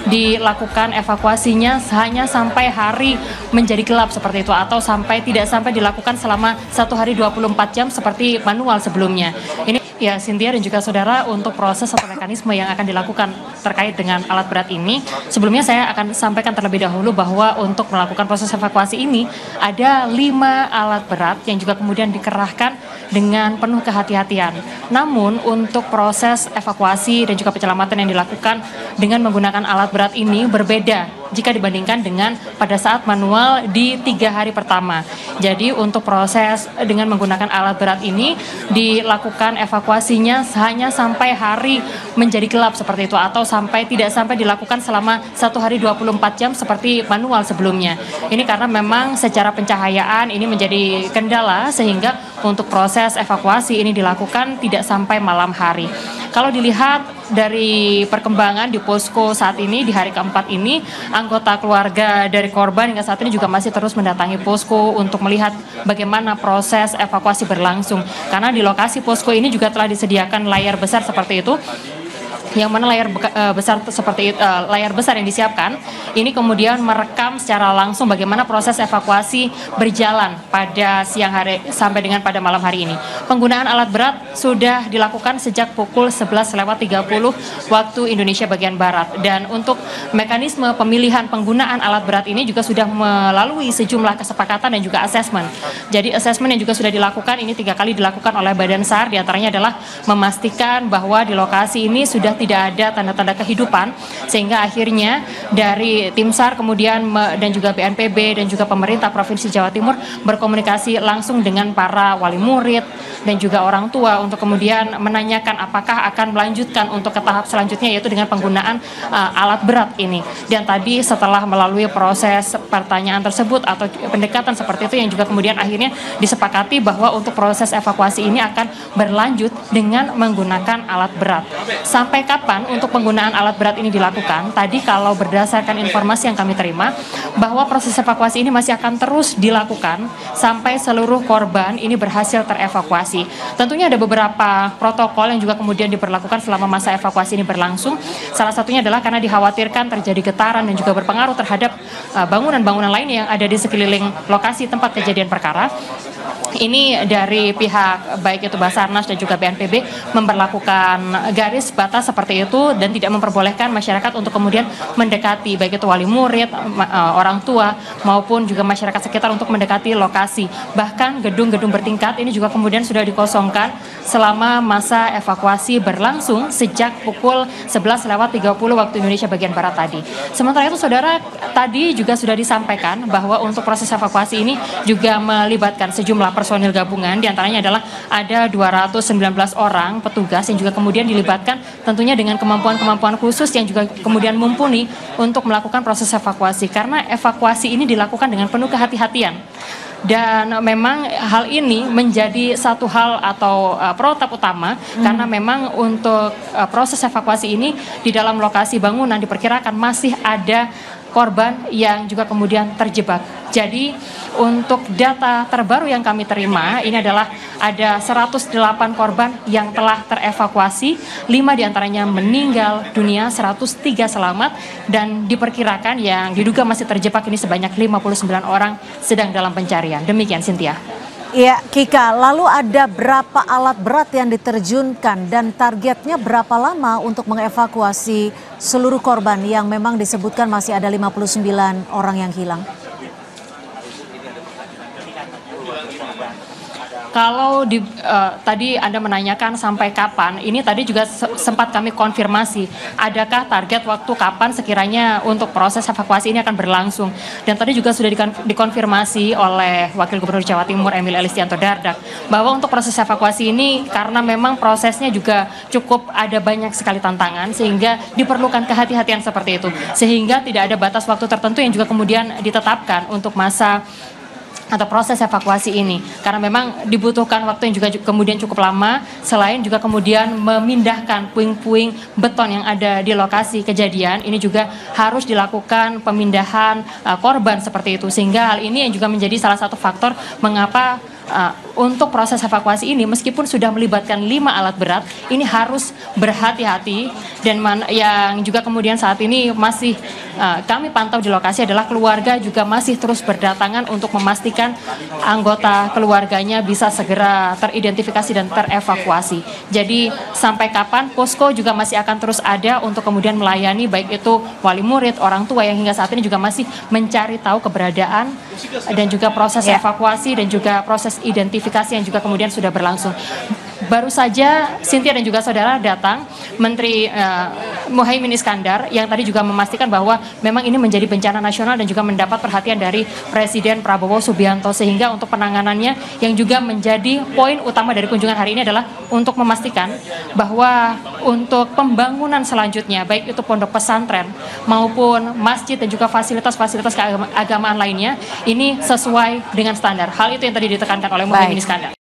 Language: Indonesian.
dilakukan evakuasinya hanya sampai hari menjadi gelap seperti itu, atau tidak sampai dilakukan selama 1 hari 24 jam seperti manual sebelumnya. Ini ya Cynthia dan juga saudara, untuk proses atau mekanisme yang akan dilakukan terkait dengan alat berat ini, sebelumnya saya akan sampaikan terlebih dahulu bahwa untuk melakukan proses evakuasi ini ada 5 alat berat yang juga kemudian dikerahkan dengan penuh kehati-hatian. Namun untuk proses evakuasi dan juga penyelamatan yang dilakukan dengan menggunakan alat berat ini berbeda jika dibandingkan dengan pada saat manual di 3 hari pertama. Jadi untuk proses dengan menggunakan alat berat ini dilakukan evakuasinya hanya sampai hari menjadi gelap seperti itu, atau tidak sampai dilakukan selama 1 hari 24 jam seperti manual sebelumnya. Ini karena memang secara pencahayaan ini menjadi kendala, sehingga untuk proses evakuasi ini dilakukan tidak sampai malam hari. Kalau dilihat dari perkembangan di posko saat ini, di hari keempat ini, anggota keluarga dari korban hingga saat ini juga masih terus mendatangi posko untuk melihat bagaimana proses evakuasi berlangsung. Karena di lokasi posko ini juga telah disediakan layar besar seperti itu, yang mana layar besar seperti layar besar yang disiapkan ini kemudian merekam secara langsung bagaimana proses evakuasi berjalan pada siang hari sampai dengan pada malam hari ini. Penggunaan alat berat sudah dilakukan sejak pukul 11.30 waktu Indonesia bagian Barat, dan untuk mekanisme pemilihan penggunaan alat berat ini juga sudah melalui sejumlah kesepakatan dan juga asesmen. Jadi asesmen yang juga sudah dilakukan ini 3 kali dilakukan oleh Badan SAR, diantaranya adalah memastikan bahwa di lokasi ini sudah tidak ada tanda-tanda kehidupan, sehingga akhirnya dari tim SAR kemudian dan juga BNPB dan juga pemerintah Provinsi Jawa Timur berkomunikasi langsung dengan para wali murid dan juga orang tua untuk kemudian menanyakan apakah akan melanjutkan untuk ke tahap selanjutnya, yaitu dengan penggunaan alat berat ini. Dan tadi setelah melalui proses pertanyaan tersebut atau pendekatan seperti itu, yang juga kemudian akhirnya disepakati bahwa untuk proses evakuasi ini akan berlanjut dengan menggunakan alat berat. Sampai kapan untuk penggunaan alat berat ini dilakukan? Tadi kalau berdasarkan informasi yang kami terima, bahwa proses evakuasi ini masih akan terus dilakukan sampai seluruh korban ini berhasil terevakuasi. Tentunya ada beberapa protokol yang juga kemudian diberlakukan selama masa evakuasi ini berlangsung. Salah satunya adalah karena dikhawatirkan terjadi getaran dan juga berpengaruh terhadap bangunan-bangunan lain yang ada di sekeliling lokasi tempat kejadian perkara. Ini dari pihak baik itu Basarnas dan juga BNPB memberlakukan garis batas seperti itu dan tidak memperbolehkan masyarakat untuk kemudian mendekati baik itu wali murid, orang tua maupun juga masyarakat sekitar untuk mendekati lokasi. Bahkan gedung-gedung bertingkat ini juga kemudian sudah dikosongkan selama masa evakuasi berlangsung sejak pukul 11.30 waktu Indonesia bagian Barat tadi. Sementara itu saudara, tadi juga sudah disampaikan bahwa untuk proses evakuasi ini juga melibatkan sejumlah personil gabungan, diantaranya adalah ada 219 orang petugas yang juga kemudian dilibatkan tentunya dengan kemampuan-kemampuan khusus yang juga kemudian mumpuni untuk melakukan proses evakuasi, karena evakuasi ini dilakukan dengan penuh kehati-hatian. Dan memang hal ini menjadi satu hal atau protap utama karena memang untuk proses evakuasi ini di dalam lokasi bangunan diperkirakan masih ada korban yang juga kemudian terjebak. Jadi untuk data terbaru yang kami terima ini adalah ada 108 korban yang telah terevakuasi, 5 diantaranya meninggal dunia, 103 selamat, dan diperkirakan yang diduga masih terjebak ini sebanyak 59 orang sedang dalam pencarian. Demikian Cynthia. Iya, Kika, lalu ada berapa alat berat yang diterjunkan dan targetnya berapa lama untuk mengevakuasi seluruh korban yang memang disebutkan masih ada 59 orang yang hilang? Kalau tadi Anda menanyakan sampai kapan, ini tadi juga sempat kami konfirmasi, adakah target waktu kapan sekiranya untuk proses evakuasi ini akan berlangsung. Dan tadi juga sudah dikonfirmasi oleh Wakil Gubernur Jawa Timur Emil Elistianto Dardak, bahwa untuk proses evakuasi ini karena memang prosesnya juga cukup ada banyak sekali tantangan, sehingga diperlukan kehati-hatian seperti itu. Sehingga tidak ada batas waktu tertentu yang juga kemudian ditetapkan untuk masa atau proses evakuasi ini, karena memang dibutuhkan waktu yang juga kemudian cukup lama, selain juga kemudian memindahkan puing-puing beton yang ada di lokasi kejadian. Ini juga harus dilakukan pemindahan korban seperti itu, sehingga hal ini yang juga menjadi salah satu faktor mengapa untuk proses evakuasi ini meskipun sudah melibatkan 5 alat berat, ini harus berhati-hati. Dan yang juga kemudian saat ini masih kami pantau di lokasi adalah keluarga juga masih terus berdatangan untuk memastikan anggota keluarganya bisa segera teridentifikasi dan terevakuasi. Jadi sampai kapan posko juga masih akan terus ada untuk kemudian melayani baik itu wali murid, orang tua yang hingga saat ini juga masih mencari tahu keberadaan dan juga proses evakuasi dan juga proses identifikasi yang juga kemudian sudah berlangsung. Baru saja Cynthia dan juga saudara datang Menteri Muhaimin Iskandar yang tadi juga memastikan bahwa memang ini menjadi bencana nasional dan juga mendapat perhatian dari Presiden Prabowo Subianto, sehingga untuk penanganannya yang juga menjadi poin utama dari kunjungan hari ini adalah untuk memastikan bahwa untuk pembangunan selanjutnya baik itu pondok pesantren maupun masjid dan juga fasilitas-fasilitas keagamaan lainnya ini sesuai dengan standar. Hal itu yang tadi ditekankan oleh Muhaimin Iskandar.